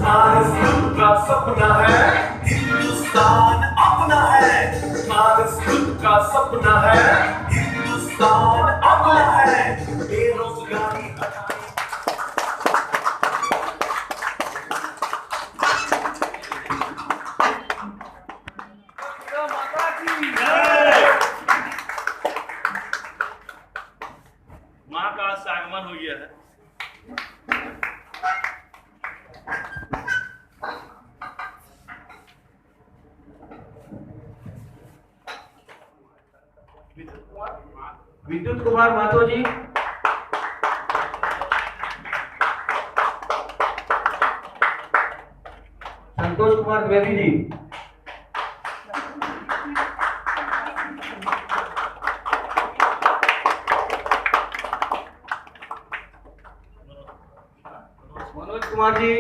भारत का सपना है, हिंदुस्तान अपना है। भारत का सपना है, हिंदुस्तान अपना है। बेरोजगारी माँ का आगमन हो गया है। विद्युत कुमार महतो जी, संतोष कुमार द्विवेदी जी, मनोज कुमार जी,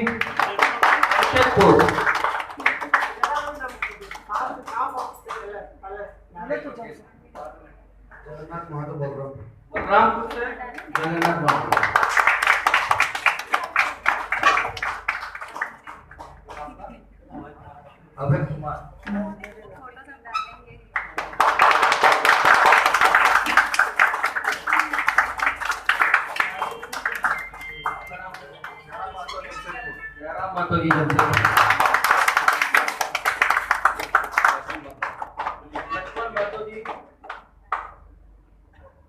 शेखपुर, जगन्नाथ महतो बोल रहा हूँ, बलरामपुर से जगन्नाथ महतो। अभय कुमार, जयराम महतो जी, लक्ष्मण महतो जी,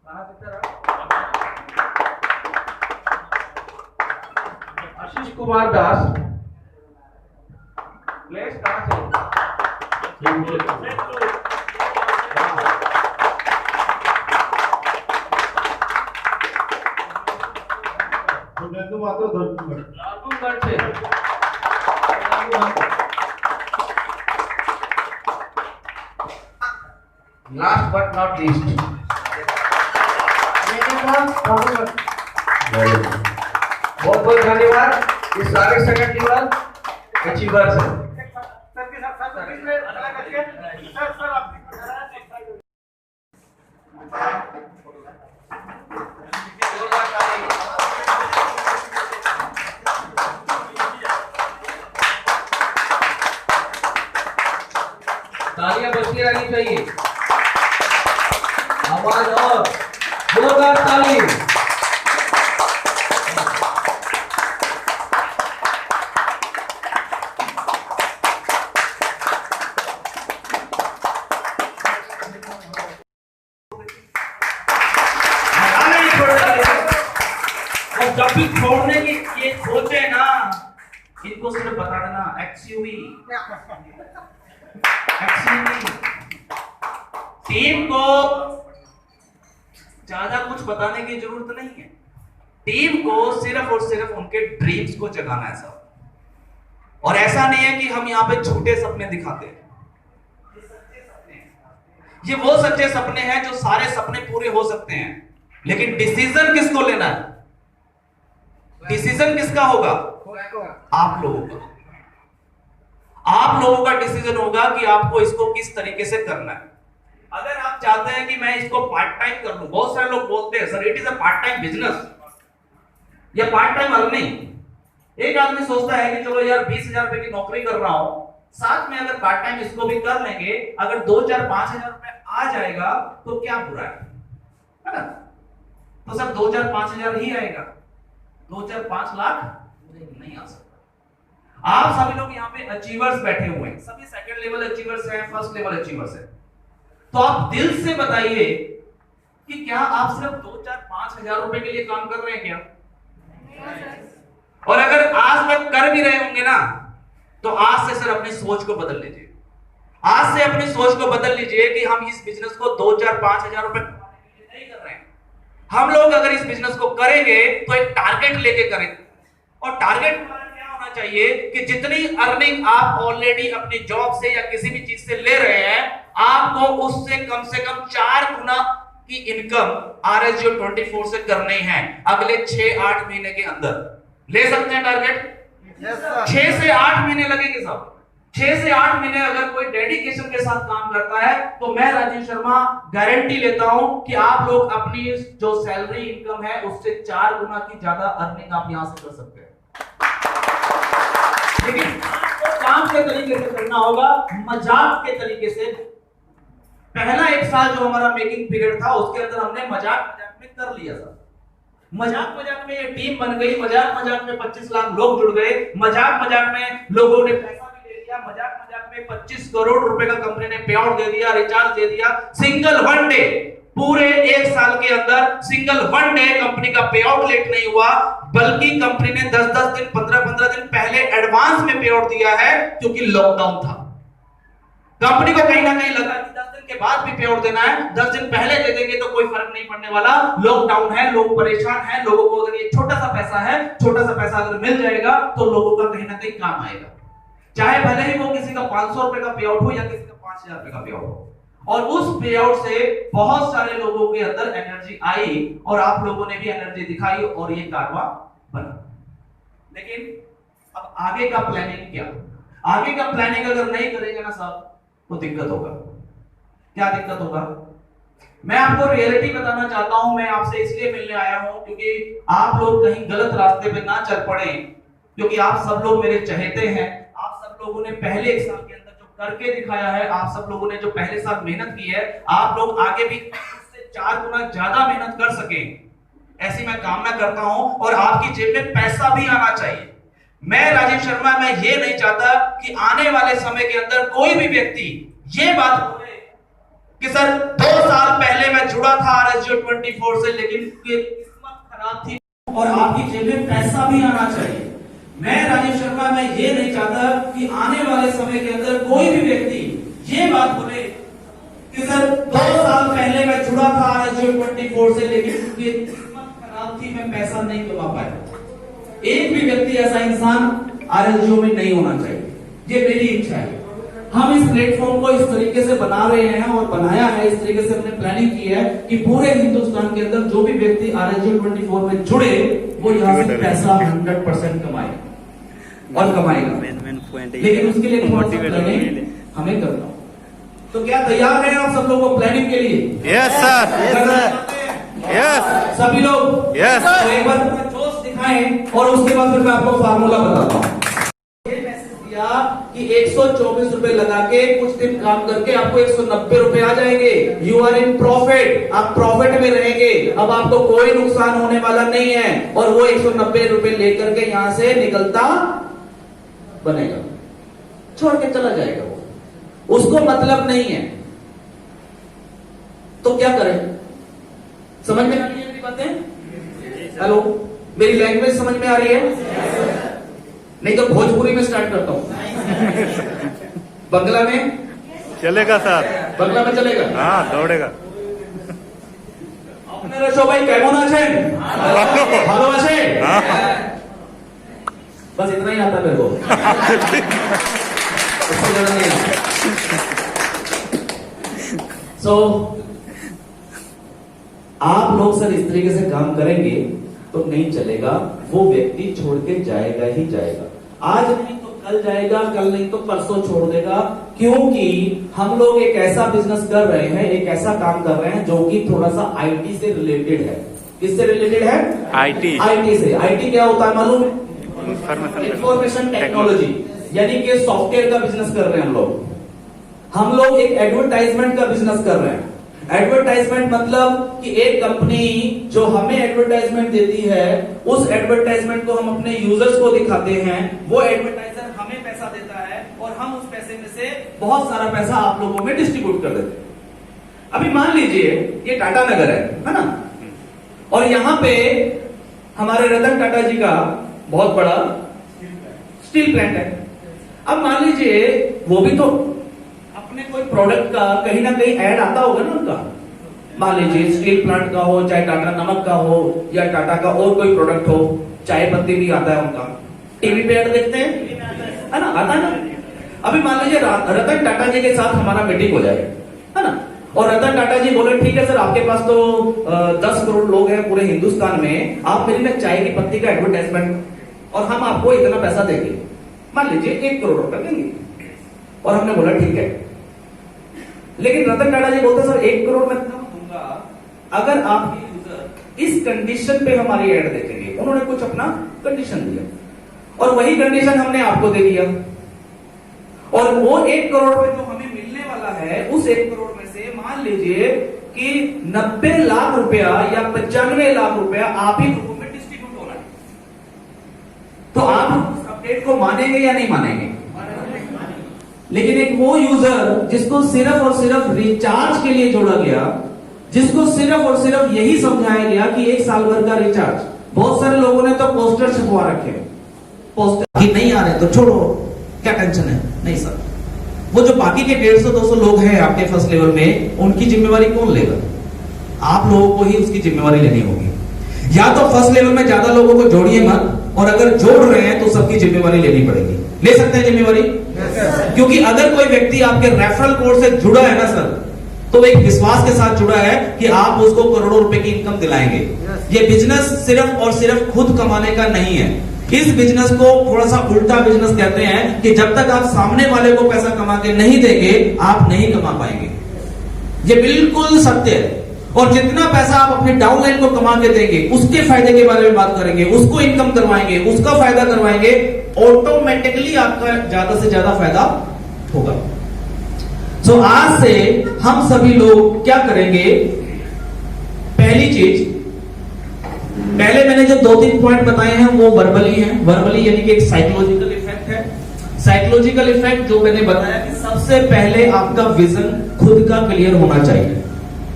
कहाँ से सर? आशीष कुमार दास, प्लेस कहाँ से? लालगुनगढ़ से। लास्ट बट नॉट लीस्ट, बहुत बहुत धन्यवाद इस सारे सेकंड टीम अचीवर्स है। तालियां बजती रहनी चाहिए, आवाज और जोरदार ताली। जब भी छोड़ने की ये सोचे ना, इनको सिर्फ बता देना एक्सयूवी। टीम को ज्यादा कुछ बताने की जरूरत नहीं है। टीम को सिर्फ और सिर्फ उनके ड्रीम्स को जगाना है सब। और ऐसा नहीं है कि हम यहाँ पे झूठे सपने दिखाते हैं। ये वो सच्चे सपने हैं जो सारे सपने पूरे हो सकते हैं, लेकिन डिसीजन किसको लेना है? डिसीजन किसका होगा? आप लोगों का। आप लोगों का डिसीजन होगा कि आपको इसको किस तरीके से करना है। अगर आप चाहते हैं कि मैं इसको पार्ट टाइम कर लूं, बहुत सारे लोग बोलते हैं sir it is a part time business या पार्ट टाइम अर्निंग। एक आदमी सोचता है कि चलो यार 20,000 रुपए की नौकरी कर रहा हूं, साथ में अगर पार्ट टाइम इसको भी कर लेंगे, अगर 2-4 5,000 रुपए आ जाएगा तो क्या बुरा है ना? तो सर 2-4 5,000 ही आएगा, 2-4 5 लाख नहीं आ सकता। आप सभी लोग यहाँ पे अचीवर्स बैठे हुए हैं, सभी सेकंड लेवल अचीवर्स हैं, फर्स्ट लेवल अचीवर्स हैं। तो आप दिल से बताइए कि क्या आप सिर्फ 2-4 5,000 रुपए के लिए काम कर रहे हैं क्या? और अगर आज तक कर भी रहे होंगे ना, तो आज से सर अपनी सोच को बदल लीजिए। आज से अपनी सोच को बदल लीजिए कि हम इस बिजनेस को 2-4 5,000 रुपए नहीं कर रहे हैं। हम लोग अगर इस बिजनेस को करेंगे तो एक टारगेट लेके करेंगे, और टारगेट क्या होना चाहिए कि जितनी अर्निंग आप ऑलरेडी अपनी जॉब से या किसी भी चीज से ले रहे हैं, आपको उससे कम 4 गुना की इनकम RSGO 24 से करनी है अगले 6-8 महीने के अंदर। ले सकते हैं टारगेट? 6 से 8 महीने लगेंगे सब। 6 से 8 महीने अगर कोई डेडिकेशन के साथ काम करता है तो मैं राजीव शर्मा गारंटी लेता हूं कि आप लोग अपनी जो सैलरी इनकम है उससे 4 गुना की ज्यादा अर्निंग आप यहां से कर सकते हैं। लेकिन आपको काम के तरीके से करना होगा, मजाक के तरीके से। पहला 1 साल जो हमारा मेकिंग पीरियड था उसके अंदर हमने मजाक मजाक में कर लिया था। मजाक मजाक में ये टीम बन गई, मजाक मजाक में 25 लाख लोग जुड़ गए, मजाक मजाक में लोगों ने पैसा भी दे दिया, मजाक मजाक में 25 करोड़ रुपए का कंपनी ने पे आउट दे दिया, रिचार्ज दे दिया। सिंगल वन डे, पूरे 1 साल के अंदर सिंगल वन डे कंपनी का पे आउट लेट नहीं हुआ, बल्कि कंपनी ने 10-10 दिन 15-15 दिन पहले एडवांस में पे आउट दिया है, क्योंकि लॉकडाउन था। कंपनी को कहीं ना कहीं लगा कि 10 दिन के बाद भी पे आउट देना है, 10 दिन पहले दे देंगे तो कोई फर्क नहीं पड़ने वाला, लॉकडाउन है, लोग परेशान हैं, लोगों को अगर ये छोटा सा पैसा है, छोटा सा पैसा अगर मिल जाएगा तो लोगों का कहीं ना कहीं काम आएगा, चाहे भले ही वो किसी का 500 रुपए का पे आउट हो या किसी का 5000 रुपए का पे आउट हो। और उस पे आउट से बहुत सारे लोगों के अंदर एनर्जी आई और आप लोगों ने भी एनर्जी दिखाई और ये कारवां बना। लेकिन अब आगे का प्लानिंग क्या? आगे का प्लानिंग अगर नहीं करेंगे ना साहब तो दिक्कत होगा। क्या दिक्कत होगा? मैं आपको रियलिटी बताना चाहता हूं। मैं आपसे इसलिए मिलने आया हूं क्योंकि आप लोग कहीं गलत रास्ते पे ना चल पड़े, क्योंकि आप सब लोग मेरे चहेते हैं। आप सब लोगों ने पहले 1 साल के अंदर जो करके दिखाया है, आप सब लोगों ने जो पहले साल मेहनत की है, आप लोग आगे भी उससे 4 गुना ज्यादा मेहनत कर सके, ऐसी मैं कामना करता हूं। और आपकी जेब में पैसा भी आना चाहिए। मैं राजीव शर्मा, मैं ये नहीं चाहता कि आने वाले समय के अंदर कोई भी व्यक्ति ये बात बोले कि सर 2 साल पहले मैं जुड़ा था RSGO 24 से, लेकिन किस्मत खराब थी। और आपकी जेब में पैसा भी आना चाहिए। मैं राजीव शर्मा, मैं ये नहीं चाहता कि आने वाले समय के अंदर कोई भी व्यक्ति ये बात बोले कि सर 2 साल पहले मैं जुड़ा था RSGO 24 से, लेकिन किस्मत खराब थी, मैं पैसा नहीं कमा पाया। एक भी व्यक्ति ऐसा इंसान RSGO में नहीं होना चाहिए, ये मेरी इच्छा है। हम इस प्लेटफॉर्म को इस तरीके से बना रहे हैं और बनाया है, इस तरीके से हमने प्लानिंग की है कि पूरे हिंदुस्तान के अंदर जो भी व्यक्ति RSGO 24 में जुड़े वो यहाँ से पैसा 100% कमाए और कमाएगा। लेकिन उसके लिए प्लानिंग हमें करना हो। तो क्या तैयार हैं आप सब लोग प्लानिंग के लिए? यस सर, यस सभी लोग यस। तो एक बार जोश दिखाएं और उसके बाद फिर मैं आपको फार्मूला बताता हूँ। ये मैसेज दिया कि 124 रुपए लगा के कुछ दिन काम करके आपको 190 रुपए आ जाएंगे। यू आर इन प्रॉफिट, आप प्रॉफिट में रहेंगे। अब आपको कोई नुकसान होने वाला नहीं है और वो 190 रुपए लेकर के यहां से निकलता बनेगा, छोड़ के चला जाएगा। वो उसको मतलब नहीं है। तो क्या करें? समझ में आ रही है मेरी बातें? हेलो, मेरी लैंग्वेज समझ में आ रही है? नहीं तो भोजपुरी में स्टार्ट करता हूं। बंगला में चलेगा सर, बंगला में चलेगा? हाँ दौड़ेगा। अपने रशो भाई कैमन आছেন? ভালো আছে? बस इतना ही आता मेरे को, उससे ज्यादा नहीं आता। So, आप लोग सर इस तरीके से काम करेंगे तो नहीं चलेगा। वो व्यक्ति छोड़ के जाएगा ही जाएगा। आज नहीं तो कल जाएगा, कल नहीं तो परसों छोड़ देगा। क्योंकि हम लोग एक ऐसा बिजनेस कर रहे हैं, एक ऐसा काम कर रहे हैं जो कि थोड़ा सा IT से रिलेटेड है। किससे रिलेटेड है? IT से। IT क्या होता है मालूम? इंफॉर्मेशन टेक्नोलॉजी, यानी कि सॉफ्टवेयर का बिजनेस कर रहे हैं हम लोग। हम लोग एक एडवर्टाइजमेंट का बिजनेस कर रहे हैं। एडवर्टाइजमेंट मतलब कि एक कंपनी जो हमें एडवर्टाइजमेंट देती है, उस एडवर्टाइजमेंट को हम अपने यूजर्स को दिखाते हैं, वो एडवर्टाइजर हमें पैसा देता है और हम उस पैसे में से बहुत सारा पैसा आप लोगों में डिस्ट्रीब्यूट कर देते हैं। अभी मान लीजिए ये टाटा नगर है ना, और यहां पे हमारे रतन टाटा जी का बहुत बड़ा स्टील प्लांट है। अब मान लीजिए वो भी तो अपने कोई प्रोडक्ट का कहीं ना कहीं ऐड आता होगा ना उनका। मान लीजिए स्टील प्लांट का हो, चाहे टाटा नमक का हो या टाटा का और कोई प्रोडक्ट हो, चाय पत्ती भी आता है उनका। टीवी पे ऐड देखते हैं, है ना, आता है ना। अभी मान लीजिए रतन टाटा जी के साथ हमारा मीटिंग हो जाए, है ना, और रतन टाटा जी बोले ठीक है सर, आपके पास तो 10 करोड़ लोग हैं पूरे हिंदुस्तान में, आप मेरी ना चाय की पत्ती का एडवर्टाइजमेंट और हम आपको इतना पैसा देंगे। मान लीजिए 1 करोड़ रुपए देंगे। और हमने बोला ठीक है, लेकिन रतन टाटा जी बोलते सर 1 करोड़ मैं तब दूंगा अगर आपके यूजर इस कंडीशन पे हमारी ऐड देखेंगे। उन्होंने कुछ अपना कंडीशन दिया। और वही कंडीशन हमने आपको दे दिया, और वो 1 करोड़ में जो हमें मिलने वाला है, उस 1 करोड़ में से मान लीजिए कि 90 लाख रुपया या 95 लाख रुपया आप ही ग्रुप में डिस्ट्रीब्यूट होना है। तो आप उस अपडेट को मानेंगे या नहीं मानेंगे? लेकिन एक वो यूजर जिसको सिर्फ और सिर्फ रिचार्ज के लिए जोड़ा गया, जिसको सिर्फ और सिर्फ यही समझाया गया कि 1 साल भर का रिचार्ज, बहुत सारे लोगों ने तो पोस्टर छपवा रखे, पोस्टर कि नहीं आ रहे तो छोड़ो, क्या टेंशन है। नहीं सर, वो जो बाकी के 150-200 लोग हैं आपके फर्स्ट लेवल में, उनकी जिम्मेवारी कौन लेगा? आप लोगों को ही उसकी जिम्मेवारी लेनी होगी। या तो फर्स्ट लेवल में ज्यादा लोगों को जोड़िए मत, और अगर जोड़ रहे हैं तो सबकी जिम्मेवारी लेनी पड़ेगी। ले सकते हैं जिम्मेवारी? क्योंकि अगर कोई व्यक्ति आपके रेफरल कोड से जुड़ा है ना सर, तो एक विश्वास के साथ जुड़ा है कि आप उसको करोड़ों रुपए की इनकम दिलाएंगे। ये बिजनेस सिर्फ और सिर्फ खुद कमाने का नहीं है। इस बिजनेस को थोड़ा सा उल्टा बिजनेस कहते हैं कि जब तक आप सामने वाले को पैसा कमा के नहीं देंगे, आप नहीं कमा पाएंगे। ये बिल्कुल सत्य है। और जितना पैसा आप अपने डाउनलाइन को कमा के देंगे, उसके फायदे के बारे में बात करेंगे, उसको इनकम करवाएंगे, उसका फायदा करवाएंगे, ऑटोमेटिकली आपका ज्यादा से ज्यादा फायदा होगा। सो आज से हम सभी लोग क्या करेंगे? पहली चीज, पहले मैंने जो 2-3 पॉइंट बताए हैं वो वर्बली हैं। वर्बली यानी कि एक साइकोलॉजिकल इफेक्ट है। साइकोलॉजिकल इफेक्ट जो मैंने बताया कि सबसे पहले आपका विजन खुद का क्लियर होना चाहिए।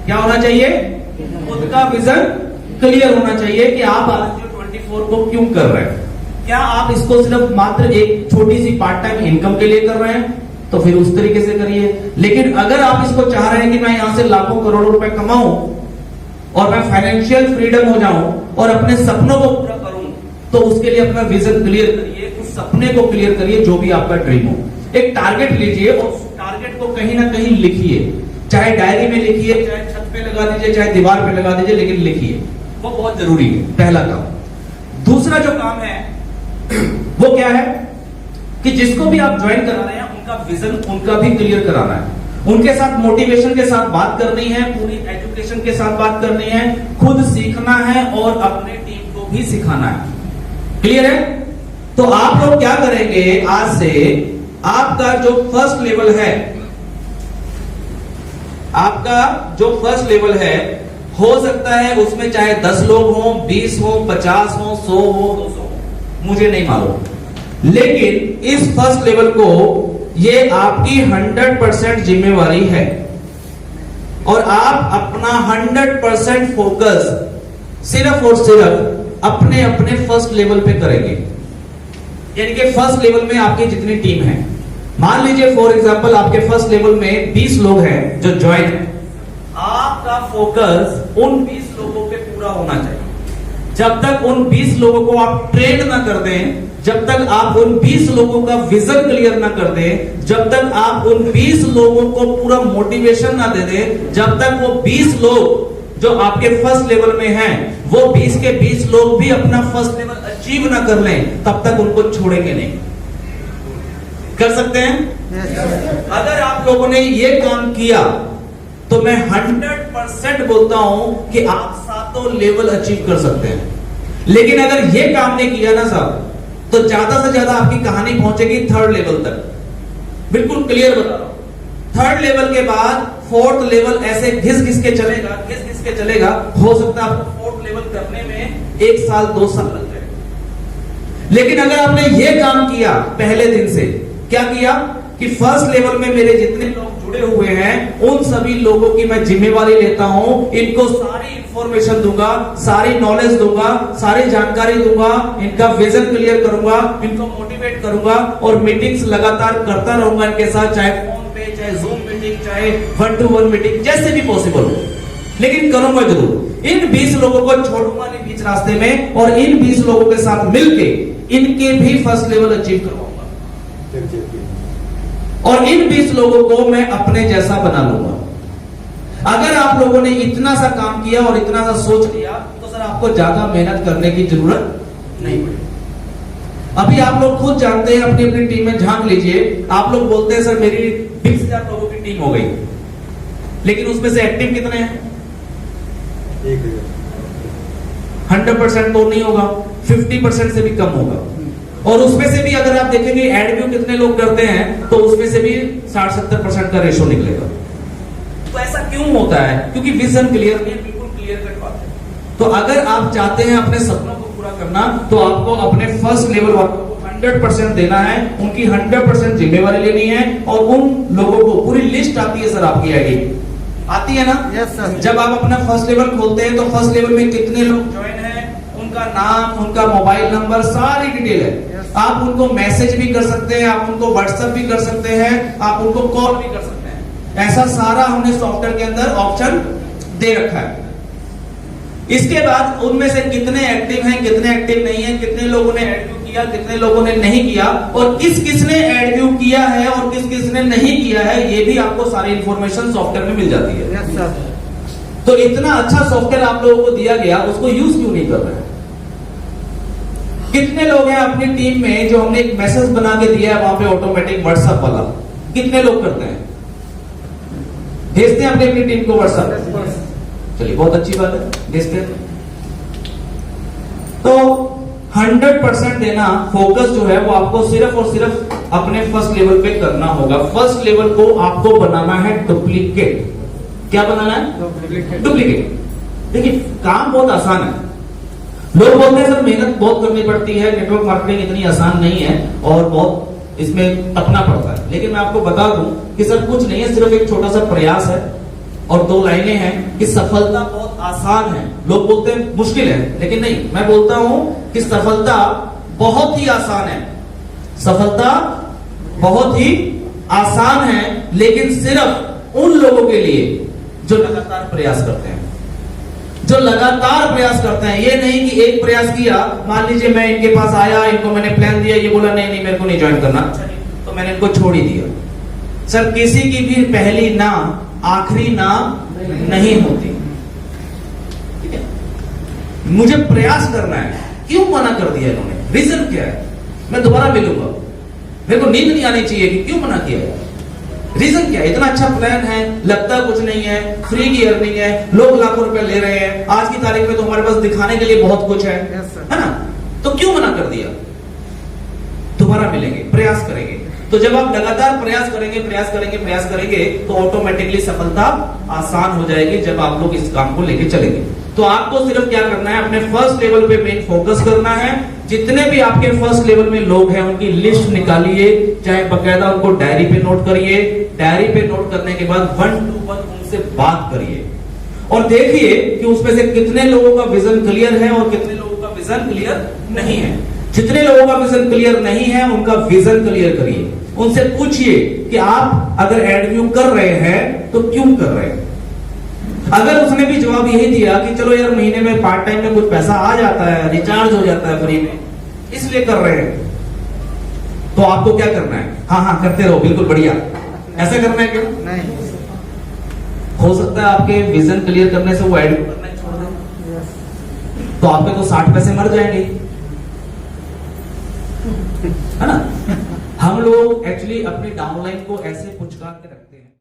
क्या होना चाहिए? खुद का विजन क्लियर होना चाहिए कि आप RSU 24 को क्यों कर रहे हैं। क्या आप इसको सिर्फ मात्र एक छोटी सी पार्ट टाइम इनकम के लिए कर रहे हैं? तो फिर उस तरीके से करिए। लेकिन अगर आप इसको चाह रहे हैं कि मैं यहां से लाखों करोड़ों रुपए कमाऊं और मैं फाइनेंशियल फ्रीडम हो जाऊं और अपने सपनों को पूरा करूं, तो उसके लिए अपना विजन क्लियर करिए, उस सपने को क्लियर करिए जो भी आपका ड्रीम हो। एक टारगेट लीजिए और उस टारगेट को कहीं ना कहीं लिखिए, चाहे डायरी में लिखिए, चाहे छत पे लगा दीजिए, चाहे दीवार पे लगा दीजिए, लेकिन लिखिए। वो बहुत जरूरी है, पहला काम। दूसरा जो काम है वो क्या है कि जिसको भी आप ज्वाइन करा रहे हैं, उनका विजन उनका भी क्लियर कराना है। उनके साथ मोटिवेशन के साथ बात करनी है, पूरी एजुकेशन के साथ बात करनी है, खुद सीखना है और अपने टीम को भी सिखाना है। क्लियर है? तो आप लोग क्या करेंगे? आज से आपका जो फर्स्ट लेवल है, आपका जो फर्स्ट लेवल है, हो सकता है उसमें चाहे 10 लोग हों, 20 हों, 50 हों, 100 हो, 200 हो, मुझे नहीं मालूम। लेकिन इस फर्स्ट लेवल को ये आपकी 100% जिम्मेवारी है और आप अपना 100% फोकस सिर्फ और सिर्फ अपने अपने फर्स्ट लेवल पे करेंगे। यानी कि फर्स्ट लेवल में आपकी जितनी टीम है, मान लीजिए फॉर एग्जांपल आपके फर्स्ट लेवल में 20 लोग हैं जो ज्वाइन है, आपका फोकस उन 20 लोगों पे पूरा होना चाहिए। जब तक उन 20 लोगों को आप ट्रेन ना कर दें, जब तक आप उन 20 लोगों का विजन क्लियर ना कर दें, जब तक आप उन 20 लोगों को पूरा मोटिवेशन ना दे दें, जब तक वो 20 लोग जो आपके फर्स्ट लेवल में हैं, वो 20 के 20 लोग भी अपना फर्स्ट लेवल अचीव ना कर लें, तब तक उनको छोड़ेंगे नहीं। कर सकते हैं? अगर आप लोगों ने ये काम किया तो मैं 100% बोलता हूं कि आप 7 लेवल अचीव कर सकते हैं। लेकिन अगर ये काम नहीं किया ना साहब, तो ज्यादा से ज्यादा आपकी कहानी पहुंचेगी 3rd लेवल तक। बिल्कुल क्लियर बता रहा हूं। 3rd लेवल के बाद 4th लेवल ऐसे घिस घिस के चलेगा, घिस घिस के चलेगा। हो सकता है आपको 4th लेवल करने में 1 साल 2 साल लग जाए। लेकिन अगर आपने ये काम किया पहले दिन से, क्या किया कि फर्स्ट लेवल में मेरे जितने लोग जुड़े हुए हैं, उन सभी लोगों की मैं जिम्मेवारी लेता हूं, इनको सारी इंफॉर्मेशन दूंगा, सारी नॉलेज दूंगा, सारी जानकारी दूंगा, इनका विजन क्लियर करूंगा, इनको मोटिवेट करूंगा और मीटिंग्स लगातार करता रहूंगा इनके साथ, चाहे फोन पे, चाहे जूम मीटिंग, चाहे 1-to-1 मीटिंग, जैसे भी पॉसिबल हो, लेकिन करूंगा जरूर। इन 20 लोगों को छोड़ूंगा नहीं बीच रास्ते में, और इन 20 लोगों के साथ मिलके इनके भी फर्स्ट लेवल अचीव करवाऊंगा और इन 20 लोगों को मैं अपने जैसा बना लूंगा। अगर आप लोगों ने इतना सा काम किया और इतना सा सोच लिया, तो सर आपको ज्यादा मेहनत करने की जरूरत नहीं पड़ेगी। अभी आप लोग खुद जानते हैं, अपनी अपनी टीम में झांक लीजिए। आप लोग बोलते हैं सर मेरी 20,000 लोगों की टीम हो गई, लेकिन उसमें से एक्टिव कितने हैं? 100% तो नहीं होगा, 50% से भी कम होगा। और उसमें से भी अगर आप देखेंगे एड व्यू कितने लोग करते हैं तो उसमें से भी 60-70% का रेशो निकलेगा। तो ऐसा क्यों होता है? क्योंकि विजन क्लियर नहीं, बिल्कुल क्लियर कट बात है। तो अगर आप चाहते हैं अपने सपनों को पूरा करना तो आपको अपने फर्स्ट लेवल वालों को 100% देना है, उनकी 100% जिम्मेवारी लेनी है और उन लोगों को पूरी लिस्ट आती है सर आपकी आईडी आती है ना? Yes sir. जब आप अपना फर्स्ट लेवल खोलते हैं तो फर्स्ट लेवल में कितने लोग ज्वाइन हैं, उनका नाम, उनका मोबाइल नंबर, सारी डिटेल है। आप उनको मैसेज भी कर सकते हैं, आप उनको व्हाट्सएप भी कर सकते हैं, आप उनको कॉल भी कर सकते हैं। ऐसा सारा हमने सॉफ्टवेयर के अंदर ऑप्शन दे रखा है। इसके बाद उनमें से कितने एक्टिव हैं, कितने एक्टिव नहीं है, कितने लोगों ने एड व्यू किया, कितने लोगों ने नहीं किया और किस किसने एड व्यू किया है और किस किसने नहीं किया है, ये भी आपको सारी इंफॉर्मेशन सॉफ्टवेयर में मिल जाती है। Yes sir. तो इतना अच्छा सॉफ्टवेयर आप लोगों को दिया गया, उसको यूज क्यों नहीं कर रहे? कितने लोग हैं अपनी टीम में जो हमने एक मैसेज बना के दिया है वहां पे ऑटोमेटिक व्हाट्सएप वाला, कितने लोग करते हैं? भेजते हैं अपनी टीम को व्हाट्सएप? चलिए बहुत अच्छी बात है, भेजते हैं। तो 100% देना, फोकस जो है वो आपको सिर्फ और सिर्फ अपने फर्स्ट लेवल पे करना होगा। फर्स्ट लेवल को आपको बनाना है डुप्लीकेट। क्या बनाना है? डुप्लीकेट। देखिए काम बहुत आसान है। लोग बोलते हैं सर मेहनत बहुत करनी पड़ती है, नेटवर्क मार्केटिंग इतनी आसान नहीं है और बहुत इसमें तपना पड़ता है। लेकिन मैं आपको बता दूं कि सर कुछ नहीं है, सिर्फ एक छोटा सा प्रयास है और 2 लाइनें हैं कि सफलता बहुत आसान है। लोग बोलते हैं मुश्किल है, लेकिन नहीं, मैं बोलता हूं कि सफलता बहुत ही आसान है। सफलता बहुत ही आसान है, लेकिन सिर्फ उन लोगों के लिए जो लगातार प्रयास करते हैं, जो लगातार प्रयास करते हैं। ये नहीं कि एक प्रयास किया, मान लीजिए मैं इनके पास आया, इनको मैंने प्लान दिया, ये बोला नहीं मेरे को नहीं ज्वाइन करना, तो मैंने इनको छोड़ ही दिया। सर किसी की भी पहली ना आखिरी ना नहीं होती, ठीक है? मुझे प्रयास करना है। क्यों मना कर दिया इन्होंने? रीजन क्या है? मैं दोबारा मिलूंगा, मेरे को नींद नहीं आनी चाहिए कि क्यों मना किया है। रीजन क्या है? इतना अच्छा प्लान है, लगता कुछ नहीं है, फ्री की अर्निंग है, लोग लाखों रुपए ले रहे हैं, आज की तारीख में तो हमारे पास दिखाने के लिए बहुत कुछ है ना? तो क्यों मना कर दिया? दोबारा मिलेंगे, प्रयास करेंगे। तो जब आप लगातार प्रयास करेंगे तो ऑटोमेटिकली सफलता आसान हो जाएगी जब आप लोग इस काम को लेके चलेंगे। तो आपको सिर्फ क्या करना है, अपने फर्स्ट लेवल पे मेन फोकस करना है। जितने भी आपके फर्स्ट लेवल में लोग हैं उनकी लिस्ट निकालिए, चाहे बकायदा उनको डायरी पे नोट करिए। डायरी पे नोट करने के बाद 1 to 1 उनसे बात करिए और देखिए कि उसमें से कितने लोगों का विजन क्लियर है और कितने लोगों का विजन क्लियर नहीं है। जितने लोगों का विजन क्लियर नहीं है उनका विजन क्लियर करिए। उनसे पूछिए कि आप अगर एड व्यू कर रहे हैं तो क्यों कर रहे हैं। अगर उसने भी जवाब यही दिया कि चलो यार महीने में पार्ट टाइम में कुछ पैसा आ जाता है, रिचार्ज हो जाता है फ्री में, इसलिए कर रहे हैं, तो आपको क्या करना है? हाँ करते रहो, बिल्कुल बढ़िया। ऐसा करना है क्यों? नहीं। हो सकता है आपके विजन क्लियर करने से वो एड करना छोड़ दें, तो आपके तो 60 पैसे मर जाएंगे, है ना? हम लोग एक्चुअली अपनी डाउनलाइन को ऐसे पुचकार के